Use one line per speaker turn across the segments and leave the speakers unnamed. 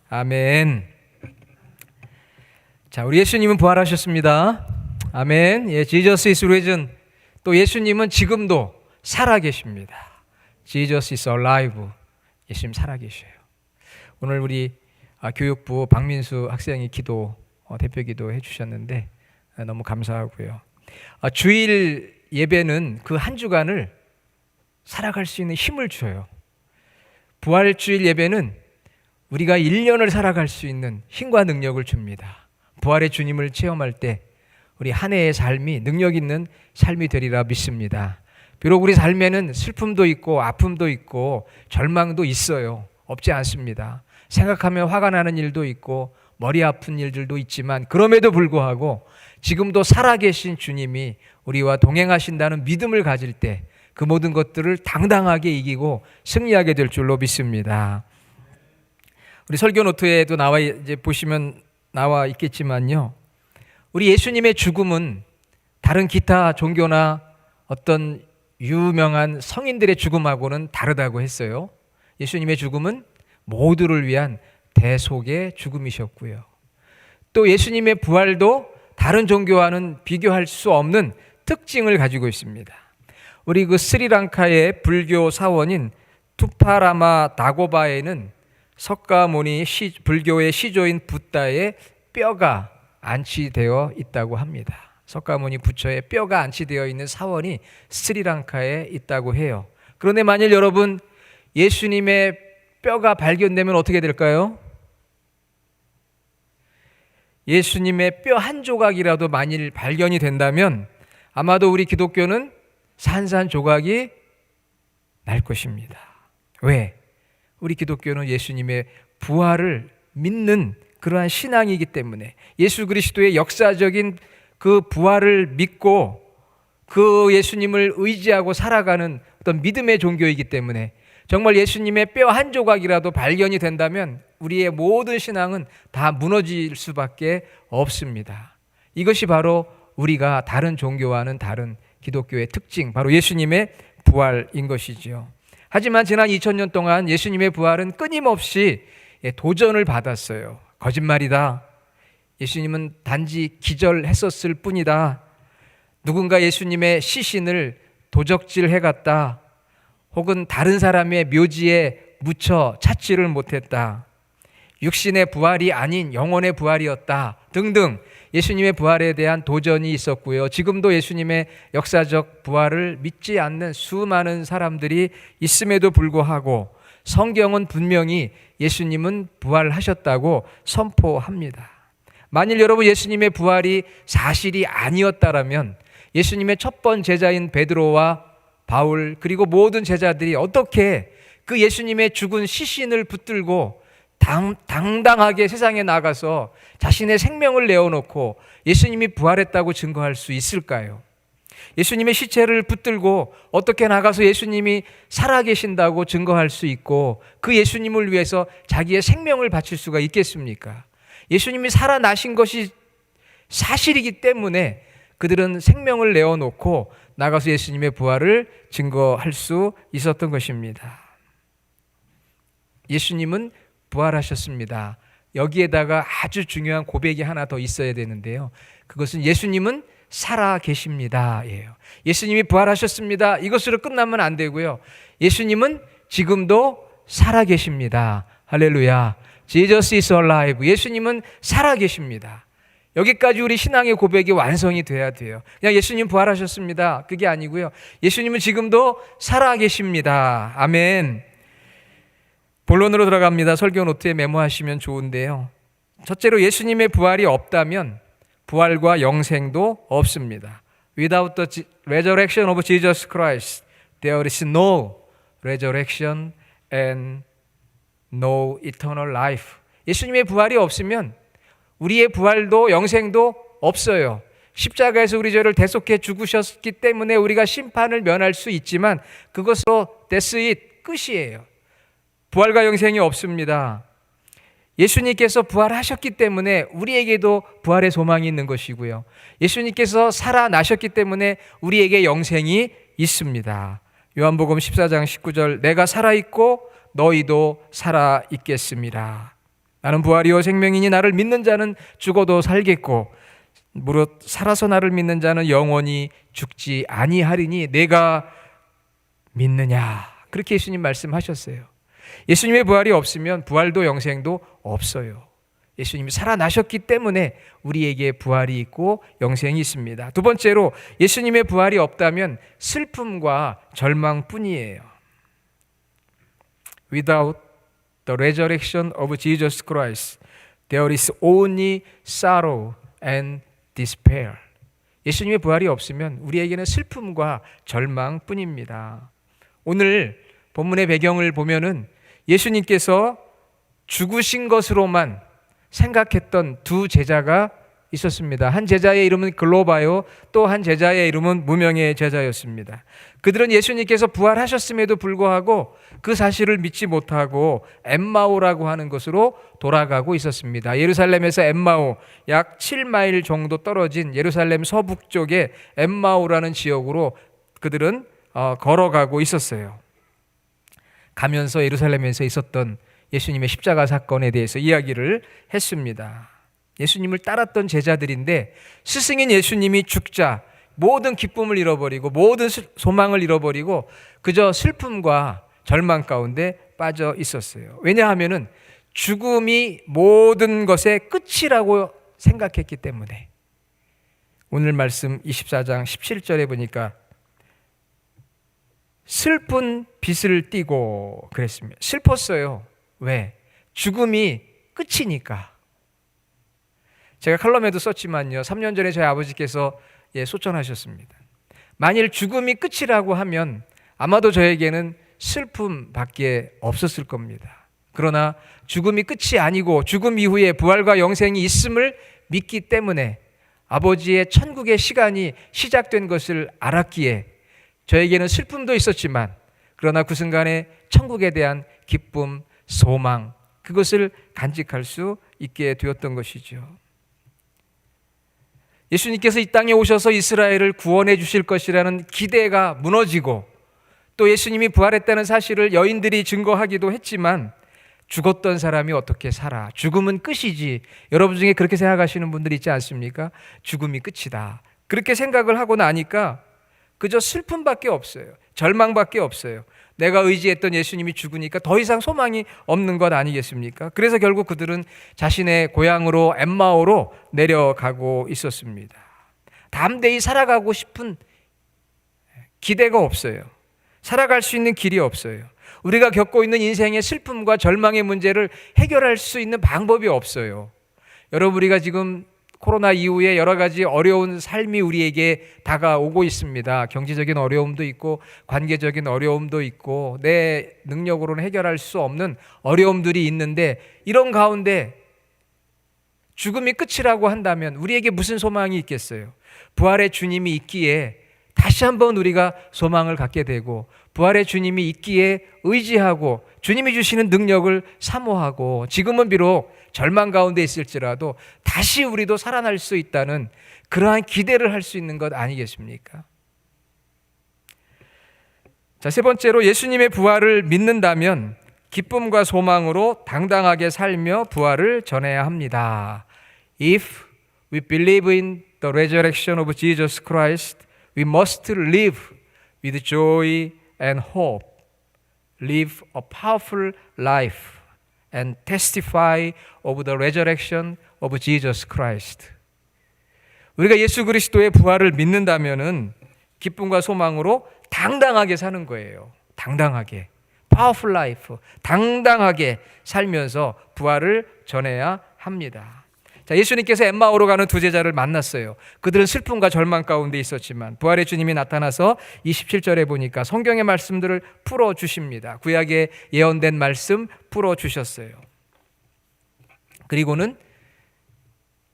아멘. 자, 우리 예수님은 부활하셨습니다. 아멘. 예, Jesus is risen. 또 예수님은 지금도 살아계십니다. Jesus is alive. 예수님 살아계셔요. 오늘 우리 교육부 박민수 학생이 대표 기도 해주셨는데 너무 감사하고요. 주일 예배는 그 한 주간을 살아갈 수 있는 힘을 줘요. 부활주일 예배는 우리가 1년을 살아갈 수 있는 힘과 능력을 줍니다. 부활의 주님을 체험할 때 우리 한 해의 삶이 능력 있는 삶이 되리라 믿습니다. 비록 우리 삶에는 슬픔도 있고 아픔도 있고 절망도 있어요. 없지 않습니다. 생각하면 화가 나는 일도 있고 머리 아픈 일들도 있지만 그럼에도 불구하고 지금도 살아계신 주님이 우리와 동행하신다는 믿음을 가질 때 그 모든 것들을 당당하게 이기고 승리하게 될 줄로 믿습니다. 우리 설교 노트에도 보시면 나와 있겠지만요. 우리 예수님의 죽음은 다른 기타 종교나 어떤 유명한 성인들의 죽음하고는 다르다고 했어요. 예수님의 죽음은 모두를 위한 대속의 죽음이셨고요. 또 예수님의 부활도 다른 종교와는 비교할 수 없는 특징을 가지고 있습니다. 우리 스리랑카의 불교 사원인 투파라마 다고바에는 석가모니 불교의 시조인 붓다의 뼈가 안치되어 있다고 합니다. 석가모니 부처의 뼈가 안치되어 있는 사원이 스리랑카에 있다고 해요. 그런데 만일 여러분 예수님의 뼈가 발견되면 어떻게 될까요? 예수님의 뼈 한 조각이라도 만일 발견이 된다면 아마도 우리 기독교는 산산조각이 날 것입니다. 왜? 우리 기독교는 예수님의 부활을 믿는 그러한 신앙이기 때문에 예수 그리스도의 역사적인 그 부활을 믿고 그 예수님을 의지하고 살아가는 어떤 믿음의 종교이기 때문에 정말 예수님의 뼈 한 조각이라도 발견이 된다면 우리의 모든 신앙은 다 무너질 수밖에 없습니다. 이것이 바로 우리가 다른 종교와는 다른 기독교의 특징, 바로 예수님의 부활인 것이지요. 하지만 지난 2000년 동안 예수님의 부활은 끊임없이 도전을 받았어요. 거짓말이다. 예수님은 단지 기절했었을 뿐이다. 누군가 예수님의 시신을 도적질해갔다. 혹은 다른 사람의 묘지에 묻혀 찾지를 못했다. 육신의 부활이 아닌 영혼의 부활이었다. 등등 예수님의 부활에 대한 도전이 있었고요. 지금도 예수님의 역사적 부활을 믿지 않는 수많은 사람들이 있음에도 불구하고 성경은 분명히 예수님은 부활하셨다고 선포합니다. 만일 여러분 예수님의 부활이 사실이 아니었다라면 예수님의 첫 번 제자인 베드로와 바울 그리고 모든 제자들이 어떻게 그 예수님의 죽은 시신을 붙들고 당당하게 세상에 나가서 자신의 생명을 내어놓고 예수님이 부활했다고 증거할 수 있을까요? 예수님의 시체를 붙들고 어떻게 나가서 예수님이 살아계신다고 증거할 수 있고 그 예수님을 위해서 자기의 생명을 바칠 수가 있겠습니까? 예수님이 살아나신 것이 사실이기 때문에 그들은 생명을 내어놓고 나가서 예수님의 부활을 증거할 수 있었던 것입니다. 예수님은 부활하셨습니다. 여기에다가 아주 중요한 고백이 하나 더 있어야 되는데요. 그것은 예수님은 살아계십니다. 예요. 예수님이 부활하셨습니다. 이것으로 끝나면 안 되고요. 예수님은 지금도 살아계십니다. 할렐루야. Jesus is alive. 예수님은 살아계십니다. 여기까지 우리 신앙의 고백이 완성이 돼야 돼요. 그냥 예수님 부활하셨습니다. 그게 아니고요. 예수님은 지금도 살아계십니다. 아멘. 본론으로 들어갑니다. 설교 노트에 메모하시면 좋은데요. 첫째로 예수님의 부활이 없다면 부활과 영생도 없습니다. Without the resurrection of Jesus Christ, there is no resurrection and no eternal life. 예수님의 부활이 없으면 우리의 부활도 영생도 없어요. 십자가에서 우리 죄를 대속해 죽으셨기 때문에 우리가 심판을 면할 수 있지만 그것으로 that's it, 끝이에요. 부활과 영생이 없습니다. 예수님께서 부활하셨기 때문에 우리에게도 부활의 소망이 있는 것이고요. 예수님께서 살아나셨기 때문에 우리에게 영생이 있습니다. 요한복음 14장 19절 내가 살아있고 너희도 살아있겠습니다. 나는 부활이요 생명이니 나를 믿는 자는 죽어도 살겠고 무릇 살아서 나를 믿는 자는 영원히 죽지 아니하리니 내가 믿느냐. 그렇게 예수님 말씀하셨어요. 예수님의 부활이 없으면 부활도 영생도 없어요. 예수님이 살아나셨기 때문에 우리에게 부활이 있고 영생이 있습니다. 두 번째로 예수님의 부활이 없다면 슬픔과 절망뿐이에요. Without the resurrection of Jesus Christ, there is only sorrow and despair. 예수님의 부활이 없으면 우리에게는 슬픔과 절망뿐입니다. 오늘 본문의 배경을 보면은 예수님께서 죽으신 것으로만 생각했던 두 제자가 있었습니다. 한 제자의 이름은 글로바요, 또 한 제자의 이름은 무명의 제자였습니다. 그들은 예수님께서 부활하셨음에도 불구하고 그 사실을 믿지 못하고 엠마오라고 하는 곳으로 돌아가고 있었습니다. 예루살렘에서 엠마오 약 7마일 정도 떨어진 예루살렘 서북쪽의 엠마오라는 지역으로 그들은 걸어가고 있었어요. 가면서 예루살렘에서 있었던 예수님의 십자가 사건에 대해서 이야기를 했습니다. 예수님을 따랐던 제자들인데 스승인 예수님이 죽자 모든 기쁨을 잃어버리고 모든 소망을 잃어버리고 그저 슬픔과 절망 가운데 빠져 있었어요. 왜냐하면은 죽음이 모든 것의 끝이라고 생각했기 때문에. 오늘 말씀 24장 17절에 보니까 슬픈 빛을 띠고 그랬습니다. 슬펐어요. 왜? 죽음이 끝이니까. 제가 칼럼에도 썼지만요, 3년 전에 저희 아버지께서 소천하셨습니다. 만일 죽음이 끝이라고 하면 아마도 저에게는 슬픔밖에 없었을 겁니다. 그러나 죽음이 끝이 아니고 죽음 이후에 부활과 영생이 있음을 믿기 때문에 아버지의 천국의 시간이 시작된 것을 알았기에 저에게는 슬픔도 있었지만 그러나 그 순간에 천국에 대한 기쁨, 소망, 그것을 간직할 수 있게 되었던 것이죠. 예수님께서 이 땅에 오셔서 이스라엘을 구원해 주실 것이라는 기대가 무너지고 또 예수님이 부활했다는 사실을 여인들이 증거하기도 했지만 죽었던 사람이 어떻게 살아? 죽음은 끝이지. 여러분 중에 그렇게 생각하시는 분들 있지 않습니까? 죽음이 끝이다. 그렇게 생각을 하고 나니까 그저 슬픔밖에 없어요. 절망밖에 없어요. 내가 의지했던 예수님이 죽으니까 더 이상 소망이 없는 것 아니겠습니까? 그래서 결국 그들은 자신의 고향으로 엠마오로 내려가고 있었습니다. 담대히 살아가고 싶은 기대가 없어요. 살아갈 수 있는 길이 없어요. 우리가 겪고 있는 인생의 슬픔과 절망의 문제를 해결할 수 있는 방법이 없어요. 여러분, 우리가 지금 코로나 이후에 여러 가지 어려운 삶이 우리에게 다가오고 있습니다. 경제적인 어려움도 있고 관계적인 어려움도 있고 내 능력으로는 해결할 수 없는 어려움들이 있는데 이런 가운데 죽음이 끝이라고 한다면 우리에게 무슨 소망이 있겠어요? 부활의 주님이 있기에 다시 한번 우리가 소망을 갖게 되고 부활의 주님이 있기에 의지하고 주님이 주시는 능력을 사모하고 지금은 비록 절망 가운데 있을지라도 다시 우리도 살아날 수 있다는 그러한 기대를 할 수 있는 것 아니겠습니까? 자, 세 번째로 예수님의 부활을 믿는다면 기쁨과 소망으로 당당하게 살며 부활을 전해야 합니다. If we believe in the resurrection of Jesus Christ, we must live with joy and hope, live a powerful life, and testify of the resurrection of Jesus Christ. 우리가 예수 그리스도의 부활을 믿는다면은 기쁨과 소망으로 당당하게 사는 거예요. 당당하게. Powerful life. 당당하게 살면서 부활을 전해야 합니다. 자, 예수님께서 엠마오로 가는 두 제자를 만났어요. 그들은 슬픔과 절망 가운데 있었지만 부활의 주님이 나타나서 27절에 보니까 성경의 말씀들을 풀어주십니다. 구약에 예언된 말씀 풀어주셨어요. 그리고는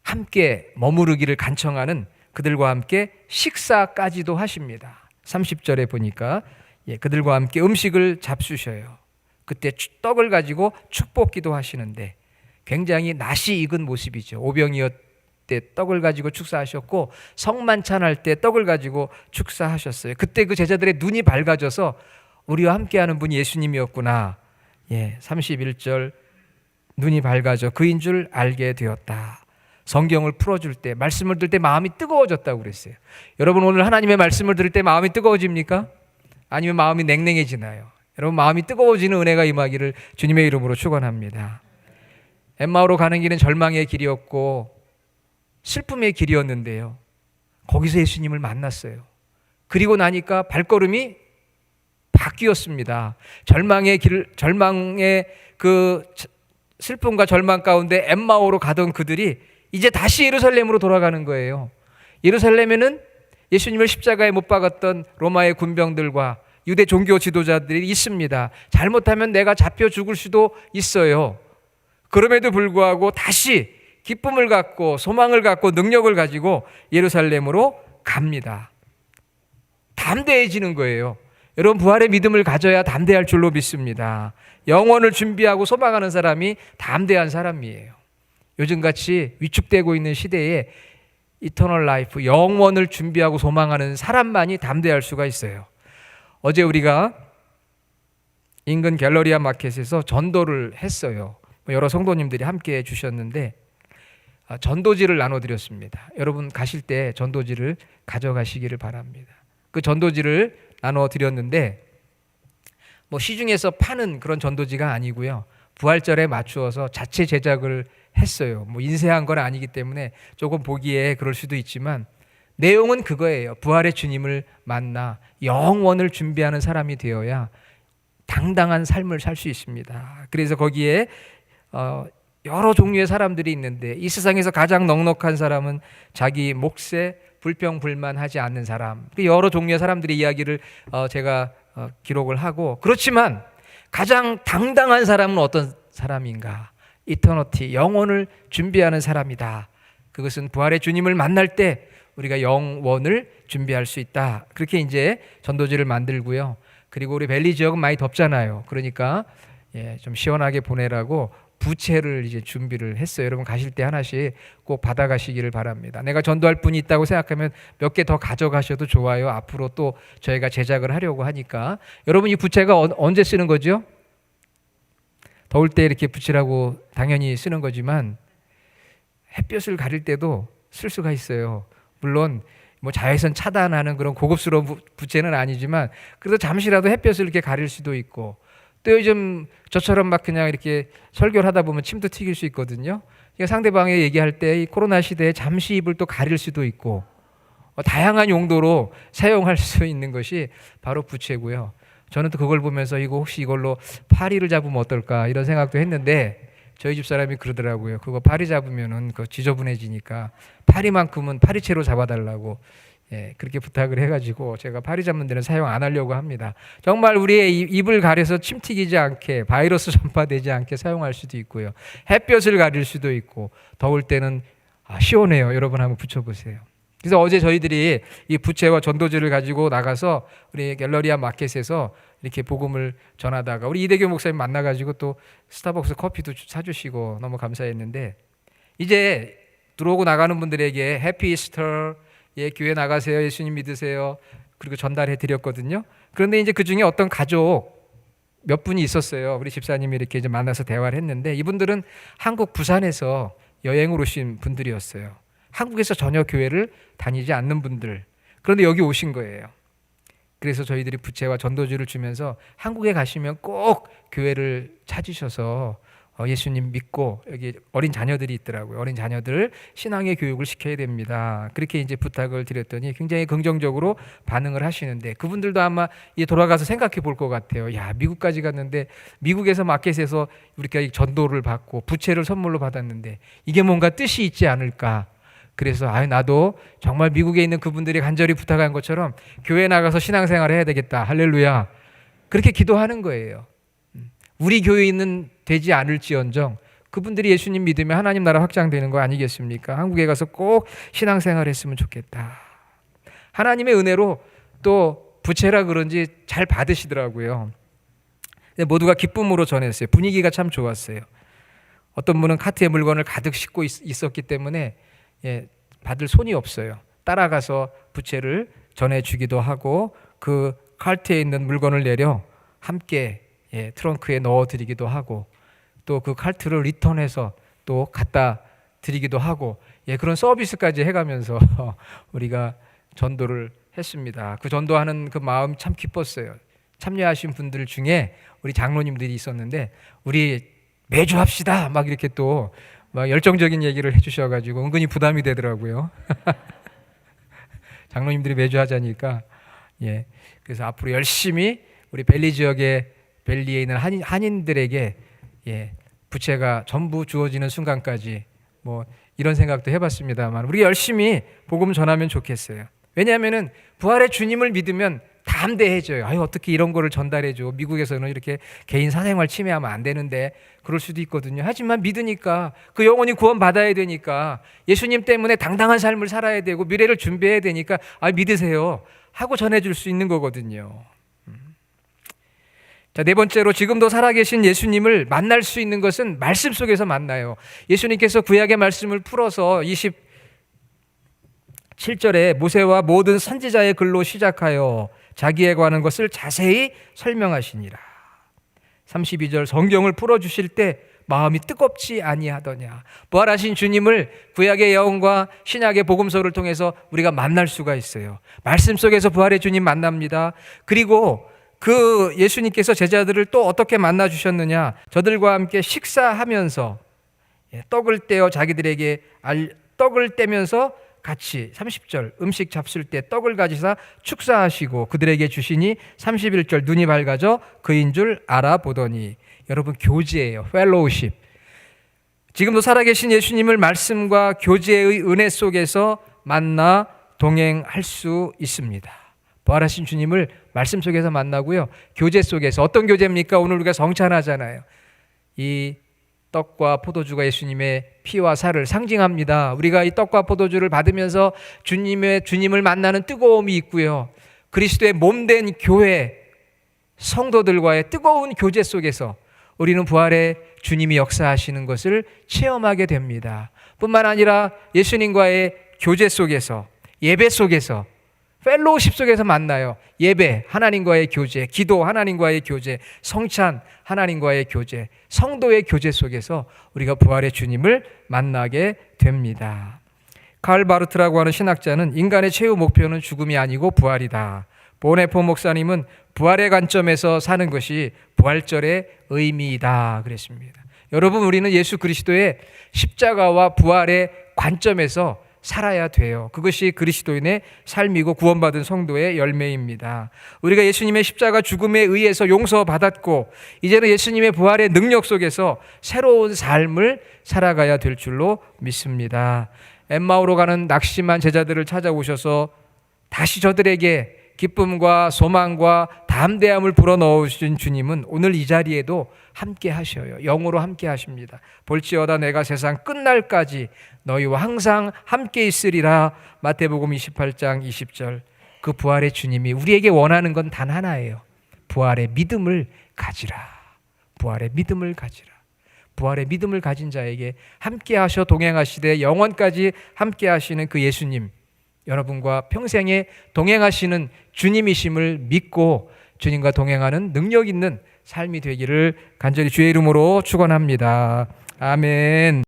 함께 머무르기를 간청하는 그들과 함께 식사까지도 하십니다. 30절에 보니까 그들과 함께 음식을 잡수셔요. 그때 떡을 가지고 축복기도 하시는데 굉장히 낯이 익은 모습이죠. 오병이어 때 떡을 가지고 축사하셨고 성만찬할 때 떡을 가지고 축사하셨어요. 그때 그 제자들의 눈이 밝아져서 우리와 함께하는 분이 예수님이었구나. 31절 눈이 밝아져 그인 줄 알게 되었다. 성경을 풀어줄 때, 말씀을 들을 때 마음이 뜨거워졌다고 그랬어요. 여러분 오늘 하나님의 말씀을 들을 때 마음이 뜨거워집니까? 아니면 마음이 냉랭해지나요? 여러분 마음이 뜨거워지는 은혜가 임하기를 주님의 이름으로 축원합니다. 엠마오로 가는 길은 절망의 길이었고 슬픔의 길이었는데요, 거기서 예수님을 만났어요. 그리고 나니까 발걸음이 바뀌었습니다. 절망의 그 슬픔과 절망 가운데 엠마오로 가던 그들이 이제 다시 예루살렘으로 돌아가는 거예요. 예루살렘에는 예수님을 십자가에 못 박았던 로마의 군병들과 유대 종교 지도자들이 있습니다. 잘못하면 내가 잡혀 죽을 수도 있어요. 그럼에도 불구하고 다시 기쁨을 갖고 소망을 갖고 능력을 가지고 예루살렘으로 갑니다. 담대해지는 거예요. 여러분 부활의 믿음을 가져야 담대할 줄로 믿습니다. 영원을 준비하고 소망하는 사람이 담대한 사람이에요. 요즘같이 위축되고 있는 시대에 이터널 라이프, 영원을 준비하고 소망하는 사람만이 담대할 수가 있어요. 어제 우리가 인근 갤러리아 마켓에서 전도를 했어요. 여러 성도님들이 함께 해주셨는데 전도지를 나눠드렸습니다. 여러분 가실 때 전도지를 가져가시기를 바랍니다. 그 전도지를 나눠드렸는데 시중에서 파는 그런 전도지가 아니고요, 부활절에 맞추어서 자체 제작을 했어요. 인쇄한 건 아니기 때문에 조금 보기에 그럴 수도 있지만 내용은 그거예요. 부활의 주님을 만나 영원을 준비하는 사람이 되어야 당당한 삶을 살 수 있습니다. 그래서 거기에 여러 종류의 사람들이 있는데 이 세상에서 가장 넉넉한 사람은 자기 몫에 불평불만하지 않는 사람, 여러 종류의 사람들의 이야기를 제가 기록을 하고, 그렇지만 가장 당당한 사람은 어떤 사람인가? 이터너티, 영원을 준비하는 사람이다. 그것은 부활의 주님을 만날 때 우리가 영원을 준비할 수 있다. 그렇게 이제 전도지를 만들고요. 그리고 우리 밸리 지역은 많이 덥잖아요. 그러니까 좀 시원하게 보내라고 부채를 이제 준비를 했어요. 여러분 가실 때 하나씩 꼭 받아가시기를 바랍니다. 내가 전도할 분이 있다고 생각하면 몇 개 더 가져가셔도 좋아요. 앞으로 또 저희가 제작을 하려고 하니까. 여러분 이 부채가 언제 쓰는 거죠? 더울 때 이렇게 붙이라고 당연히 쓰는 거지만 햇볕을 가릴 때도 쓸 수가 있어요. 물론 자외선 차단하는 그런 고급스러운 부채는 아니지만 그래도 잠시라도 햇볕을 이렇게 가릴 수도 있고, 또 요즘 저처럼 막 그냥 이렇게 설교를 하다 보면 침도 튀길 수 있거든요. 그러니까 상대방이 얘기할 때 이 코로나 시대에 잠시 입을 또 가릴 수도 있고 다양한 용도로 사용할 수 있는 것이 바로 부채고요. 저는 또 그걸 보면서 이거 혹시 이걸로 파리를 잡으면 어떨까 이런 생각도 했는데 저희 집 사람이 그러더라고요. 그거 파리 잡으면은 그거 지저분해지니까 파리만큼은 파리채로 잡아달라고 그렇게 부탁을 해가지고 제가 파리 잡는 데는 사용 안 하려고 합니다. 정말 우리의 입을 가려서 침 튀기지 않게, 바이러스 전파되지 않게 사용할 수도 있고요. 햇볕을 가릴 수도 있고, 더울 때는 시원해요. 여러분 한번 붙여보세요. 그래서 어제 저희들이 이 부채와 전도지를 가지고 나가서 우리 갤러리아 마켓에서 이렇게 복음을 전하다가 우리 이대교 목사님 만나가지고 또 스타벅스 커피도 사주시고 너무 감사했는데, 이제 들어오고 나가는 분들에게 해피 이스터, 교회 나가세요, 예수님 믿으세요, 그리고 전달해 드렸거든요. 그런데 이제 그 중에 어떤 가족 몇 분이 있었어요. 우리 집사님이 이렇게 이제 만나서 대화를 했는데 이분들은 한국 부산에서 여행을 오신 분들이었어요. 한국에서 전혀 교회를 다니지 않는 분들. 그런데 여기 오신 거예요. 그래서 저희들이 부채와 전도지를 주면서 한국에 가시면 꼭 교회를 찾으셔서 예수님 믿고, 여기 어린 자녀들이 있더라고요. 어린 자녀들 신앙의 교육을 시켜야 됩니다. 그렇게 이제 부탁을 드렸더니 굉장히 긍정적으로 반응을 하시는데, 그분들도 아마 돌아가서 생각해 볼 것 같아요. 야, 미국까지 갔는데 미국에서 마켓에서 우리가 전도를 받고 부채를 선물로 받았는데 이게 뭔가 뜻이 있지 않을까. 그래서 나도 정말 미국에 있는 그분들이 간절히 부탁한 것처럼 교회 나가서 신앙생활을 해야 되겠다. 할렐루야. 그렇게 기도하는 거예요. 우리 교회는 되지 않을지언정 그분들이 예수님 믿으면 하나님 나라 확장되는 거 아니겠습니까? 한국에 가서 꼭 신앙생활 했으면 좋겠다. 하나님의 은혜로 또 부채라 그런지 잘 받으시더라고요. 모두가 기쁨으로 전했어요. 분위기가 참 좋았어요. 어떤 분은 카트에 물건을 가득 싣고 있었기 때문에 받을 손이 없어요. 따라가서 부채를 전해주기도 하고 그 카트에 있는 물건을 내려 함께 트렁크에 넣어드리기도 하고, 또 그 칼트를 리턴해서 또 갖다 드리기도 하고, 그런 서비스까지 해가면서 우리가 전도를 했습니다. 그 전도하는 그 마음 참 기뻤어요. 참여하신 분들 중에 우리 장로님들이 있었는데, 우리 매주 합시다 막 이렇게 또 막 열정적인 얘기를 해주셔가지고 은근히 부담이 되더라고요. 장로님들이 매주 하자니까. 그래서 앞으로 열심히 우리 벨리 지역의 벨리에 있는 한인들에게 부채가 전부 주어지는 순간까지 뭐 이런 생각도 해봤습니다만, 우리 열심히 복음 전하면 좋겠어요. 왜냐하면은 부활의 주님을 믿으면 담대해져요. 어떻게 이런 거를 전달해줘. 미국에서는 이렇게 개인 사생활 침해하면 안 되는데, 그럴 수도 있거든요. 하지만 믿으니까, 그 영혼이 구원받아야 되니까, 예수님 때문에 당당한 삶을 살아야 되고 미래를 준비해야 되니까 믿으세요 하고 전해줄 수 있는 거거든요. 자, 네 번째로, 지금도 살아계신 예수님을 만날 수 있는 것은 말씀 속에서 만나요. 예수님께서 구약의 말씀을 풀어서 27절에 모세와 모든 선지자의 글로 시작하여 자기에 관한 것을 자세히 설명하시니라. 32절, 성경을 풀어주실 때 마음이 뜨겁지 아니하더냐. 부활하신 주님을 구약의 예언과 신약의 복음서를 통해서 우리가 만날 수가 있어요. 말씀 속에서 부활의 주님 만납니다. 그리고 그 예수님께서 제자들을 또 어떻게 만나 주셨느냐. 저들과 함께 식사하면서 떡을 떼어 자기들에게 떡을 떼면서 같이, 30절, 음식 잡술 때 떡을 가지사 축사하시고 그들에게 주시니 31절, 눈이 밝아져 그인 줄 알아보더니. 여러분, 교제예요. 펠로우십. 지금도 살아계신 예수님을 말씀과 교제의 은혜 속에서 만나 동행할 수 있습니다. 부활하신 주님을 말씀 속에서 만나고요, 교제 속에서. 어떤 교제입니까? 오늘 우리가 성찬하잖아요. 이 떡과 포도주가 예수님의 피와 살을 상징합니다. 우리가 이 떡과 포도주를 받으면서 주님을 만나는 뜨거움이 있고요, 그리스도의 몸된 교회 성도들과의 뜨거운 교제 속에서 우리는 부활의 주님이 역사하시는 것을 체험하게 됩니다. 뿐만 아니라 예수님과의 교제 속에서, 예배 속에서, 펠로우십 속에서 만나요. 예배, 하나님과의 교제, 기도, 하나님과의 교제, 성찬, 하나님과의 교제, 성도의 교제 속에서 우리가 부활의 주님을 만나게 됩니다. 칼 바르트라고 하는 신학자는 인간의 최후 목표는 죽음이 아니고 부활이다. 보네포 목사님은 부활의 관점에서 사는 것이 부활절의 의미이다 그랬습니다. 여러분, 우리는 예수 그리스도의 십자가와 부활의 관점에서 살아야 돼요. 그것이 그리스도인의 삶이고 구원받은 성도의 열매입니다. 우리가 예수님의 십자가 죽음에 의해서 용서받았고, 이제는 예수님의 부활의 능력 속에서 새로운 삶을 살아가야 될 줄로 믿습니다. 엠마오로 가는 낙심한 제자들을 찾아오셔서 다시 저들에게 기쁨과 소망과 담대함을 불어넣으신 주님은 오늘 이 자리에도 함께 하셔요. 영으로 함께 하십니다. 볼지어다 내가 세상 끝날까지 너희와 항상 함께 있으리라. 마태복음 28장 20절. 그 부활의 주님이 우리에게 원하는 건 단 하나예요. 부활의 믿음을 가지라. 부활의 믿음을 가지라. 부활의 믿음을 가진 자에게 함께 하셔 동행하시되 영원까지 함께 하시는 그 예수님, 여러분과 평생에 동행하시는 주님이심을 믿고 주님과 동행하는 능력 있는 삶이 되기를 간절히 주의 이름으로 축원합니다. 아멘.